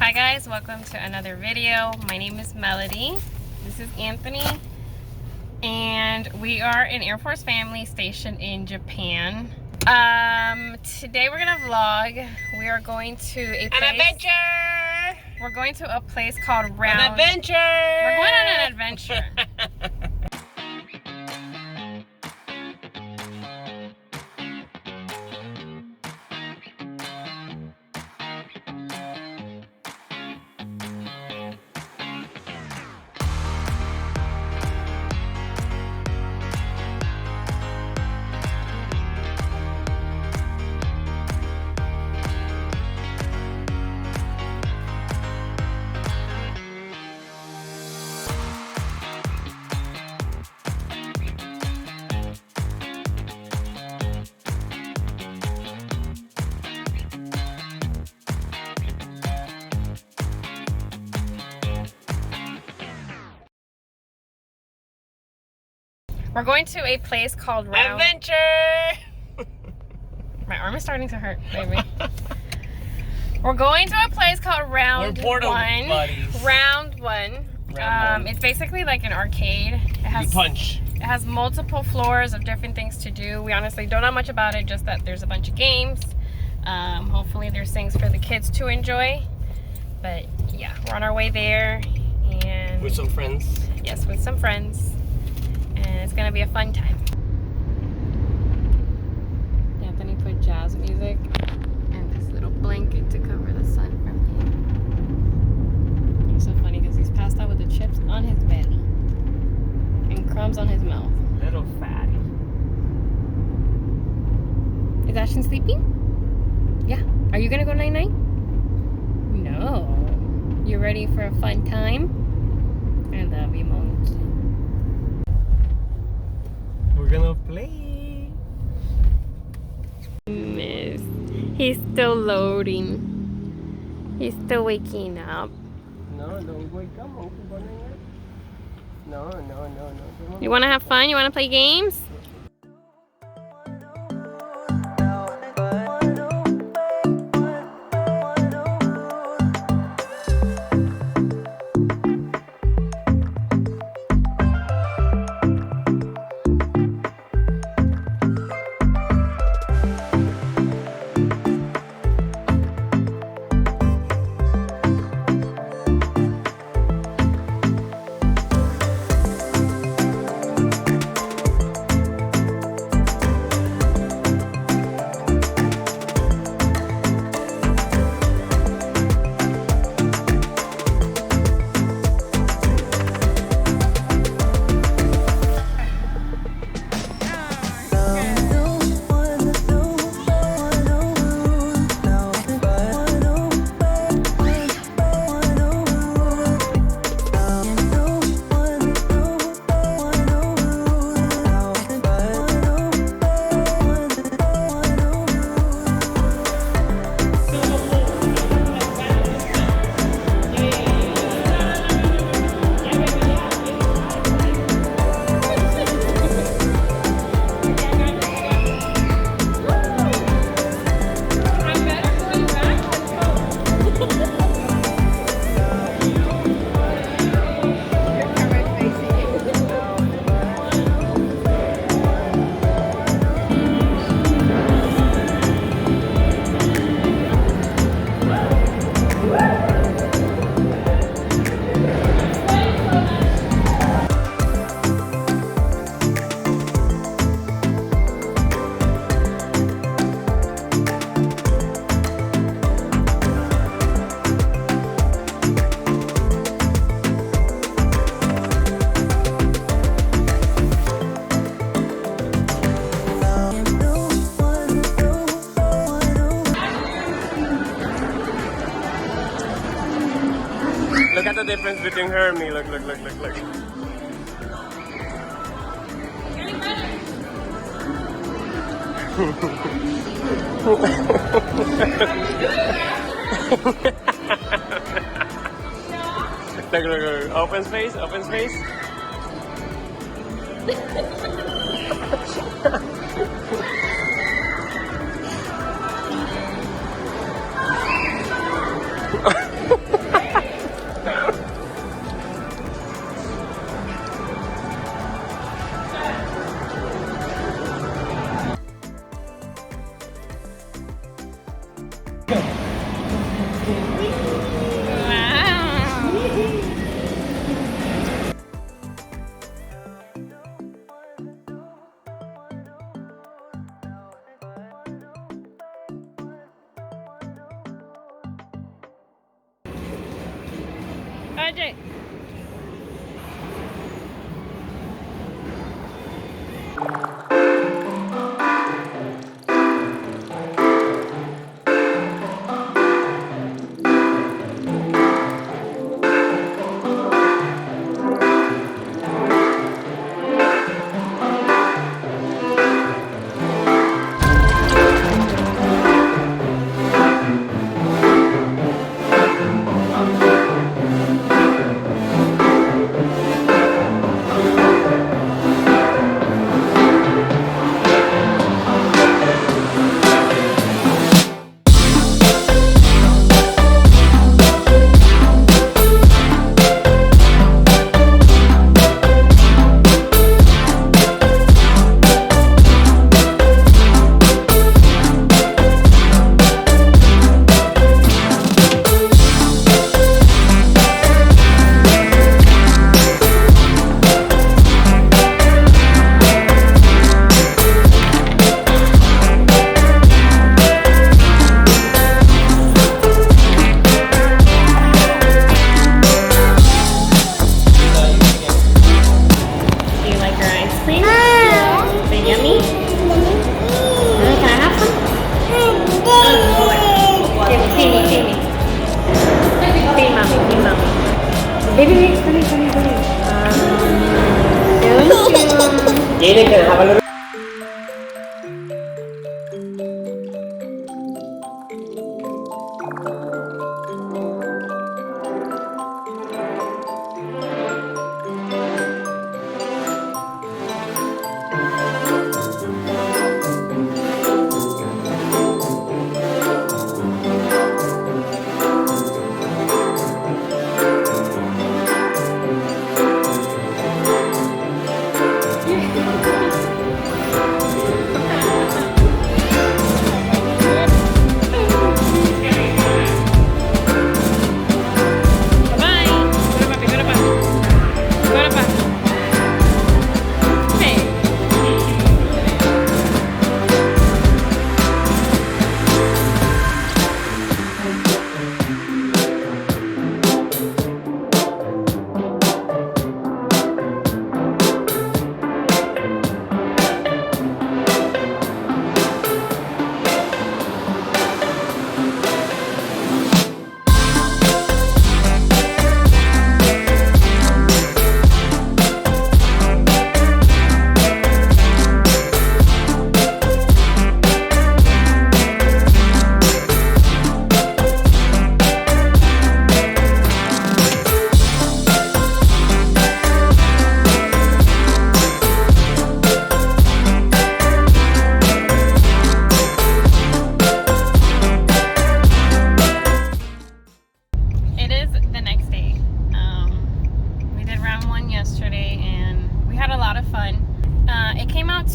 Hi guys, welcome to another video. My name is Melody. This is Anthony. And we are an Air Force family stationed in Japan. Today we're gonna vlog. We are going to an adventure! We're going to a place called Round. An adventure! We're going on an adventure. We're going to a place called Round. Adventure! My arm is starting to hurt, baby. We're going to a place called Round We're portal One. buddies. Round One. It's basically like an arcade. It has, you punch. It has multiple floors of different things to do. We honestly don't know much about it, just that there's a bunch of games. Hopefully there's things for the kids to enjoy. But yeah, we're on our way there. And With some friends. yes, with some friends. And it's gonna be a fun time. Anthony put jazz music and this little blanket to cover the sun from him. It's so funny because he's passed out with the chips on his belly and crumbs on his mouth. Little fatty. Is Ashton sleeping? Yeah. Are you gonna go night-night? No. You ready for a fun time? I love you, monkey. We're gonna play. Miss. He's still loading. He's still waking up. No, don't wake up, monkey banana. No. You want to have fun? You want to play games? Look at the difference between her and me. Look. Look. Open space. budget. Tiene que dejarlo.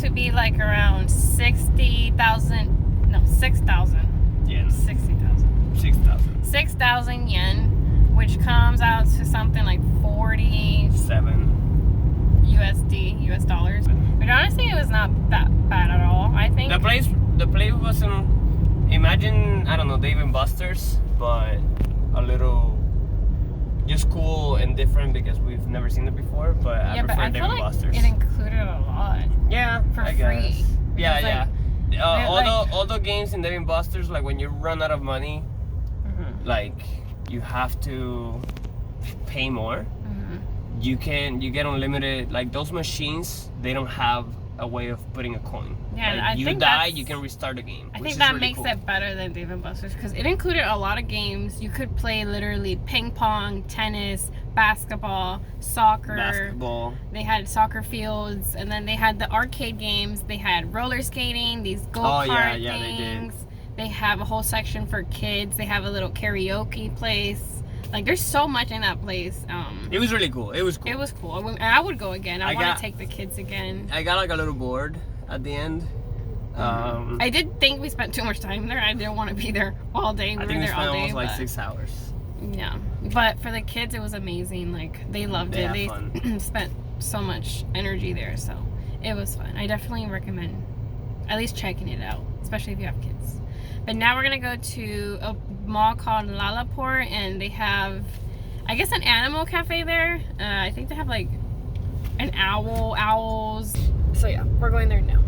To be like around 60,000, no, 6,000 yen. 60,000. 6,000. 6,000 yen, which comes out to something like 47 US dollars. But honestly, it was not that bad at all. I think the place wasn't. Imagine, I don't know, Dave and Buster's, but a little just cool and different because we've never seen it before. But I prefer Dave and Buster's. It included a lot. Yeah, for I free. Guess. Yeah. Like, all the games in Dave and Buster's, like when you run out of money, like you have to pay more. You get unlimited. Like those machines, they don't have a way of putting a coin. Yeah, like, I you think die, you can restart the game. I think that really makes it better than Dave and Buster's because it included a lot of games. You could play literally ping pong, tennis, basketball, soccer. They had soccer fields, and then they had the arcade games. They had roller skating, these go-kart things. They have a whole section for kids. They have a little karaoke place. Like, there's so much in that place. It was really cool. It was cool. It was cool. I would go again. I want to take the kids again. I got like a little bored at the end. I did think we spent too much time there. I didn't want to be there all day. I think we spent almost like 6 hours. Yeah, but for the kids, it was amazing. Like, they loved it. They spent so much energy there, so it was fun. I definitely recommend at least checking it out, especially if you have kids. But now we're gonna go to a mall called Lalaport, and they have I guess an animal cafe there. I think they have like an owls. So yeah, we're going there now.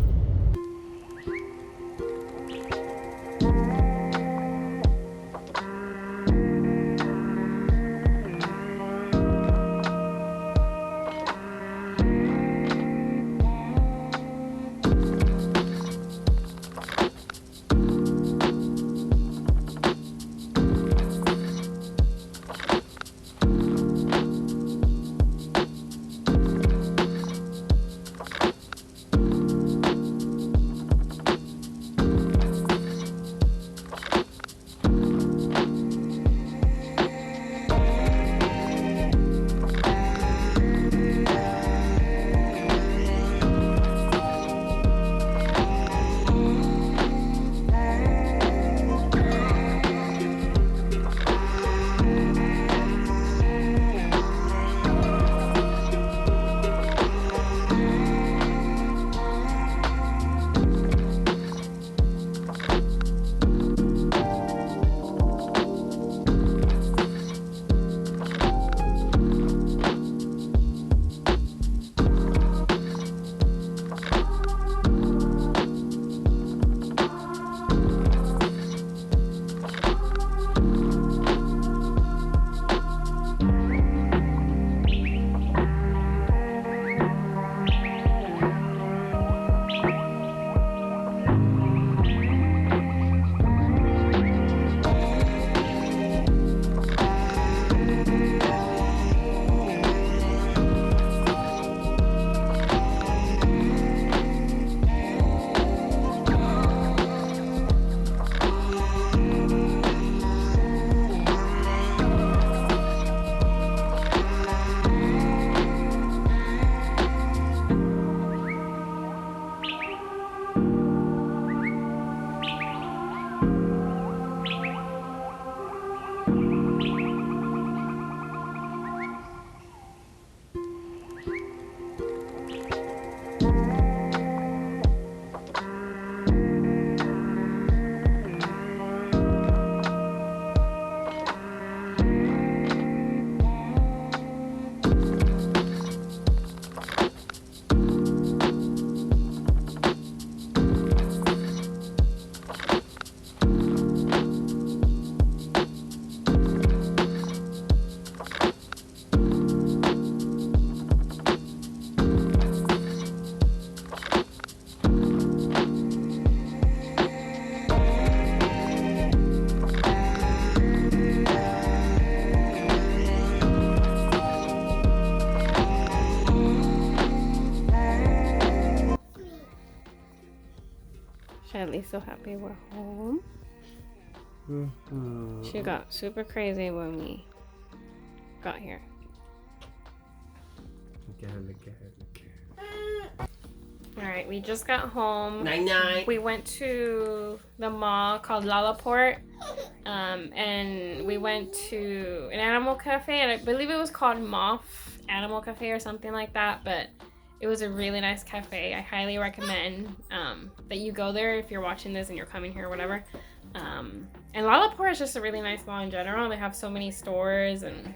Shelly's so happy we're home. She got super crazy when we got here. Look at her, look at her, look at her. Alright, we just got home. Night-night. We went to the mall called Lalaport. And we went to an animal cafe, and I believe it was called Moth Animal Cafe or something like that, but it was a really nice cafe. I highly recommend that you go there if you're watching this and you're coming here or whatever. And Lalaport is just a really nice mall in general. They have so many stores and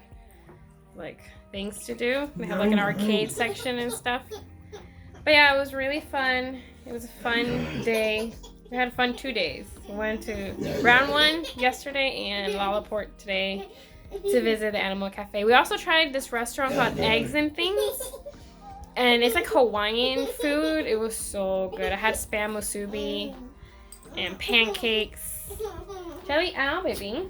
like things to do. They have like an arcade section and stuff. But yeah, it was really fun. It was a fun day. We had a fun 2 days. We went to Round 1 yesterday and Lalaport today to visit the animal cafe. We also tried this restaurant called Eggs and Things. And it's like Hawaiian food. It was so good. I had spam musubi and pancakes. Shelly, ow, baby.